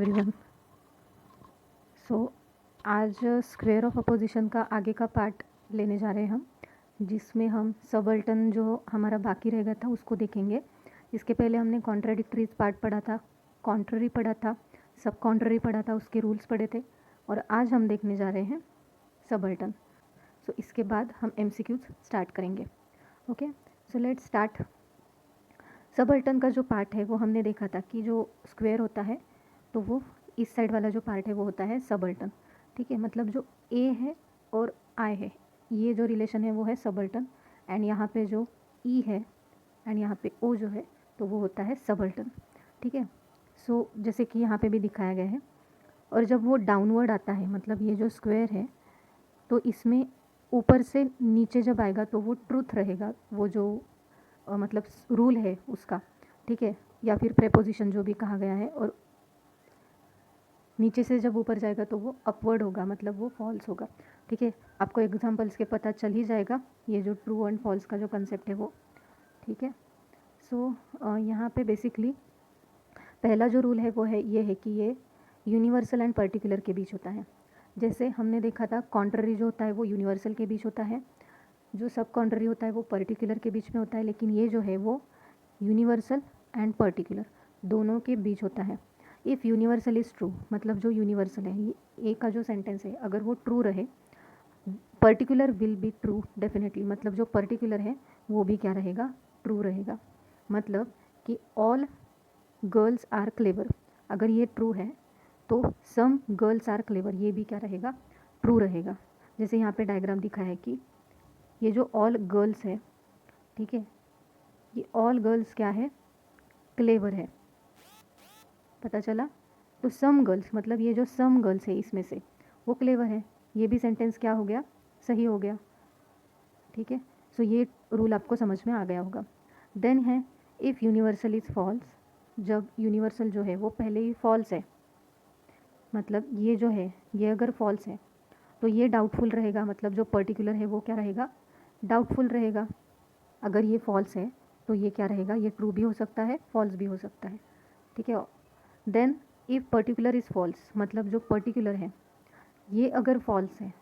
Everyone. आज square of opposition का आगे का पार्ट लेने जा रहे हैं हम, जिसमें हम सबल्टन जो हमारा बाकी रह गया था उसको देखेंगे। इसके पहले हमने कॉन्ट्राडिक्टरीज पार्ट पढ़ा था, कॉन्ट्ररी पढ़ा था, सब कॉन्ट्ररी पढ़ा था, उसके रूल्स पढ़े थे। और आज हम देखने जा रहे हैं सबल्टन। इसके बाद हम MCQs स्टार्ट करेंगे। Okay, so let's start. Subaltern का जो पार्ट है वो हमने देखा था कि जो स्क्वायर होता है तो वो इस साइड वाला जो पार्ट है वो होता है सबल्टन। ठीक है, मतलब जो ए है और आई है, ये जो रिलेशन है वो है सबल्टन। एंड यहाँ पे जो ई है एंड यहाँ पे ओ जो है तो वो होता है सबल्टन। ठीक है, जैसे कि यहाँ पे भी दिखाया गया है। और जब वो डाउनवर्ड आता है, मतलब ये जो स्क्वायर है, तो इसमें ऊपर से नीचे जब आएगा तो वो ट्रूथ रहेगा, वो जो मतलब रूल है उसका। ठीक है, या फिर प्रेपोजिशन जो भी कहा गया है। और नीचे से जब ऊपर जाएगा तो वो अपवर्ड होगा, मतलब वो फॉल्स होगा। ठीक है, आपको एग्जांपल्स के पता चल ही जाएगा ये जो ट्रू एंड फॉल्स का जो कंसेप्ट है वो। ठीक है, यहाँ पे बेसिकली पहला जो रूल है वो है ये है कि ये यूनिवर्सल एंड पर्टिकुलर के बीच होता है। जैसे हमने देखा था कॉन्ट्ररी जो होता है वो यूनिवर्सल के बीच होता है, जो सब कॉन्ट्ररी होता है वो पर्टिकुलर के बीच में होता है। लेकिन ये जो है वो यूनिवर्सल एंड पर्टिकुलर दोनों के बीच होता है। इफ़ यूनिवर्सल इज़ ट्रू, मतलब जो यूनिवर्सल है, ये ए का जो सेंटेंस है अगर वो ट्रू रहे, particular will be true definitely, मतलब जो पर्टिकुलर है वो भी क्या रहेगा, ट्रू रहेगा। मतलब कि ऑल गर्ल्स आर क्लेवर, अगर ये ट्रू है तो सम गर्ल्स आर क्लेवर, ये भी क्या रहेगा, ट्रू रहेगा। जैसे यहाँ पे डायग्राम दिखा है कि ये जो ऑल गर्ल्स है, ठीक है, ये ऑल गर्ल्स क्या है, क्लेवर है, पता चला। तो सम गर्ल्स, मतलब ये जो सम गर्ल्स है इसमें से वो क्लेवर है, ये भी सेंटेंस क्या हो गया, सही हो गया। ठीक है, ये रूल आपको समझ में आ गया होगा। देन है इफ़ यूनिवर्सल इज़ फॉल्स, जब यूनिवर्सल जो है वो पहले ही फॉल्स है, मतलब ये जो है ये अगर फॉल्स है तो ये डाउटफुल रहेगा, मतलब जो पर्टिकुलर है वो क्या रहेगा, डाउटफुल रहेगा। अगर ये फॉल्स है तो ये क्या रहेगा, ये ट्रू भी हो सकता है, फॉल्स भी हो सकता है। ठीक है, then if particular is false, मतलब जो पर्टिकुलर है ये अगर फॉल्स है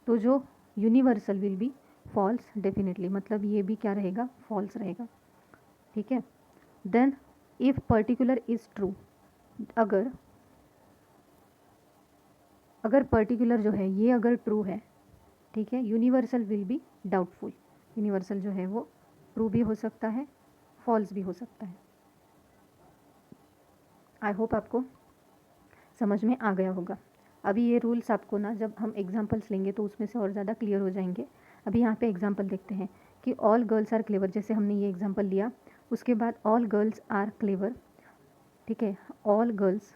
तो जो universal will be false definitely, मतलब ये भी क्या रहेगा, फॉल्स रहेगा। ठीक है, then if particular is true, अगर पर्टिकुलर जो है ये अगर ट्रू है, ठीक है, universal will be doubtful, universal जो है वो ट्रू भी हो सकता है, फॉल्स भी हो सकता है। आई होप आपको समझ में आ गया होगा। अभी ये रूल्स आपको ना जब हम एग्जांपल्स लेंगे तो उसमें से और ज़्यादा क्लियर हो जाएंगे। अभी यहाँ पे एग्जांपल देखते हैं कि ऑल गर्ल्स आर क्लेवर, जैसे हमने ये एग्जांपल लिया, उसके बाद ऑल गर्ल्स आर क्लेवर। ठीक है, ऑल गर्ल्स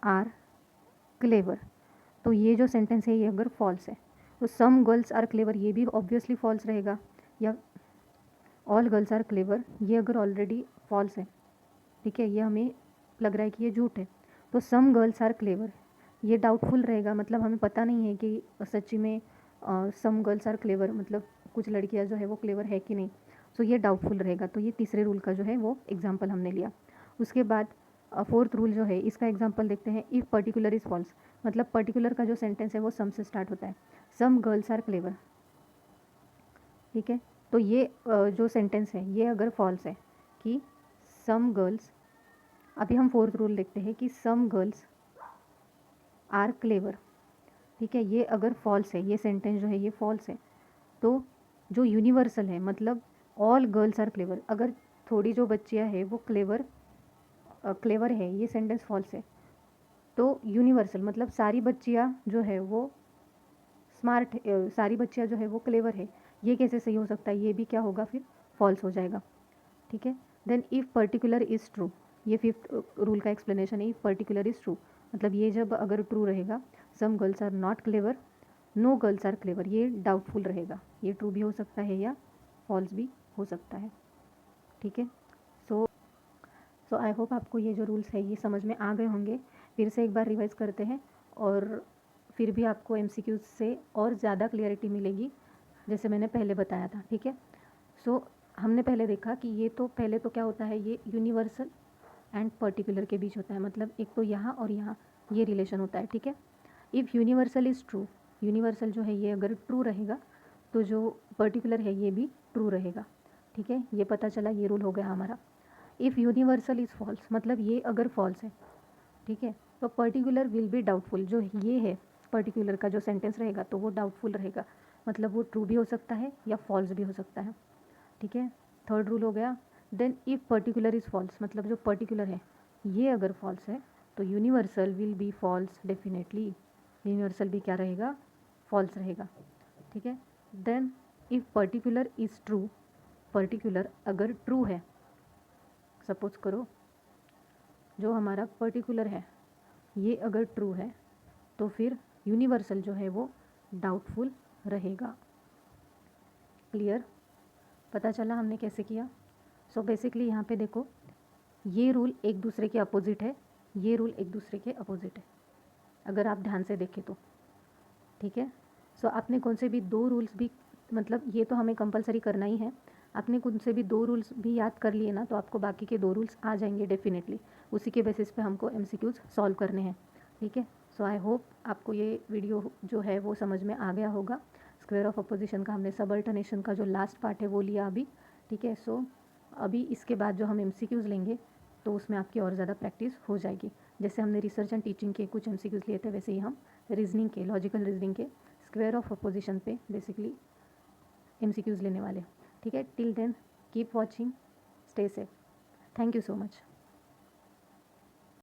आर क्लेवर, तो ये जो सेंटेंस है ये अगर फॉल्स है तो सम गर्ल्स आर क्लेवर ये भी ऑब्वियसली फॉल्स रहेगा, या ऑल गर्ल्स आर क्लेवर ये अगर ऑलरेडी फॉल्स है, ठीक है, ये हमें लग रहा है कि ये झूठ है, तो सम गर्ल्स आर क्लेवर ये डाउटफुल रहेगा, मतलब हमें पता नहीं है कि सच्ची में सम गर्ल्स आर क्लेवर, मतलब कुछ लड़कियां जो है वो क्लेवर है कि नहीं, ये डाउटफुल रहेगा। तो ये तीसरे रूल का जो है वो एग्जाम्पल हमने लिया। उसके बाद फोर्थ रूल जो है इसका एग्जाम्पल देखते हैं। इफ़ पर्टिकुलर इज़ फॉल्स, मतलब पर्टिकुलर का जो सेंटेंस है वो सम से स्टार्ट होता है, सम गर्ल्स आर क्लेवर। ठीक है, तो ये जो सेंटेंस है ये अगर फॉल्स है कि सम गर्ल्स, अभी हम फोर्थ रूल देखते हैं कि सम गर्ल्स आर क्लेवर। ठीक है, ये अगर फॉल्स है, ये सेंटेंस जो है ये फॉल्स है, तो जो यूनिवर्सल है, मतलब ऑल गर्ल्स आर क्लेवर, अगर थोड़ी जो बच्चियाँ हैं वो क्लेवर है, ये सेंटेंस फॉल्स है, तो यूनिवर्सल मतलब सारी बच्चियाँ जो है वो स्मार्ट, सारी बच्चियाँ जो है वो क्लेवर है, ये कैसे सही हो सकता है, ये भी क्या होगा, फिर फॉल्स हो जाएगा। ठीक है, then if particular is true, ये फिफ्थ रूल का एक्सप्लेनेशन है। इफ़ पर्टिकुलर इज़ ट्रू, मतलब ये जब अगर ट्रू रहेगा, some girls are not clever, no girls are clever, ये डाउटफुल रहेगा, ये ट्रू भी हो सकता है या फॉल्स भी हो सकता है। ठीक है, सो आई होप आपको ये जो रूल्स है ये समझ में आ गए होंगे। फिर से एक बार रिवाइज करते हैं और फिर भी आपको MCQ से और ज़्यादा क्लियरिटी मिलेगी, जैसे मैंने पहले बताया था। ठीक है, हमने पहले देखा कि ये तो पहले तो क्या होता है, ये यूनिवर्सल एंड पर्टिकुलर के बीच होता है, मतलब एक तो यहाँ और यहाँ ये रिलेशन होता है, ठीक है। If universal is true, universal जो है ये अगर ट्रू रहेगा तो जो पर्टिकुलर है ये भी ट्रू रहेगा, ठीक है। ये पता चला, ये रूल हो गया हमारा। इफ़ यूनिवर्सल इज़ फॉल्स, मतलब ये अगर फॉल्स है, ठीक है, तो पर्टिकुलर विल बी डाउटफुल, जो ये है पर्टिकुलर का जो सेंटेंस रहेगा तो वो डाउटफुल रहेगा, मतलब वो ट्रू भी हो सकता है या फॉल्स भी हो सकता है, ठीक है। थर्ड रूल हो गया। Then if particular is false, मतलब जो पर्टिकुलर है ये अगर फॉल्स है तो universal will be false definitely, universal भी क्या रहेगा, फॉल्स रहेगा, ठीक है। Then if particular is true, particular अगर ट्रू है, सपोज करो जो हमारा पर्टिकुलर है ये अगर ट्रू है तो फिर यूनिवर्सल जो है वो डाउटफुल रहेगा। क्लियर, पता चला हमने कैसे किया। सो बेसिकली यहाँ पे देखो, ये रूल एक दूसरे के अपोजिट है, ये रूल एक दूसरे के अपोजिट है, अगर आप ध्यान से देखें तो, ठीक है। सो आपने कौन से भी दो रूल्स भी, मतलब ये तो हमें कंपलसरी करना ही है, आपने कौन से भी दो रूल्स भी याद कर लिए ना तो आपको बाकी के दो रूल्स आ जाएंगे डेफिनेटली, उसी के बेसिस पे हमको एमसीक्यूज सॉल्व करने हैं, ठीक है। सो आई होप आपको ये वीडियो जो है वो समझ में आ गया होगा। स्क्वायर ऑफ अपोजिशन का हमने सब अल्टरनेशन का जो लास्ट पार्ट है वो लिया अभी, ठीक है। सो अभी इसके बाद जो हम एमसीक्यूज लेंगे तो उसमें आपकी और ज़्यादा प्रैक्टिस हो जाएगी। जैसे हमने रिसर्च एंड टीचिंग के कुछ एमसीक्यूज लिए थे वैसे ही हम रीजनिंग के, लॉजिकल रीजनिंग के स्क्वायर ऑफ अपोजिशन पे बेसिकली एमसीक्यूज लेने वाले, ठीक है। Till then keep watching, stay safe, thank you so much.